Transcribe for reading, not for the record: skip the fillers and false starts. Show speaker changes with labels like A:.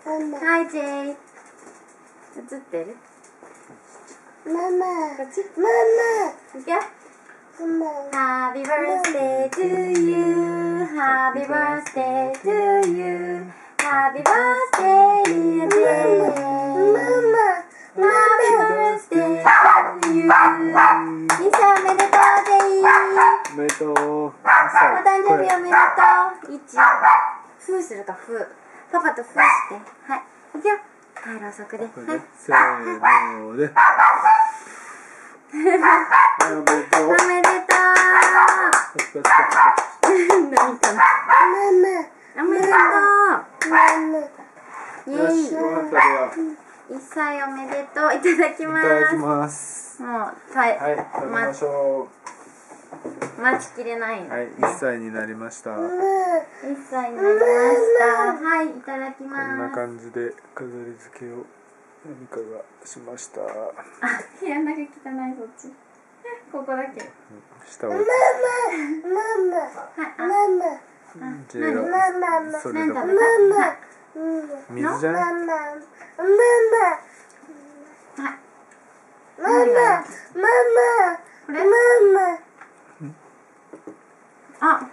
A: はい、ジェイ。映ってる？
B: ママ。
A: こっち？
B: ママ。
A: いくよ。Happy birthday to you. Happy birthday to you. Happy birthday, dear Jay. Happy birthday to you. 2歳おめでとう、ジェイ。
C: おめでとう。
A: お誕生日おめでとう。1。ふーするか、ふー。パパとふーして。はい。いくよ。はい、ろうそくで。はい。
C: せーので。おめでとう。
A: おめでとう。何かな。おめでとう。イェイ。1歳おめでとう。いただきます。
C: いただきます。
A: もう、はい、
C: 食べましょ
A: 待ちきれない。
C: う。はい、1歳になりました。こ
A: 1歳になりました。はい、いただきます。
C: んな感じで飾り付けをミカがしました。
A: あ、部屋の中汚い、そっち。ここだけ。
C: 下は。
A: はい、
C: ジェイはそれだ。水じゃない？
A: これ？あ。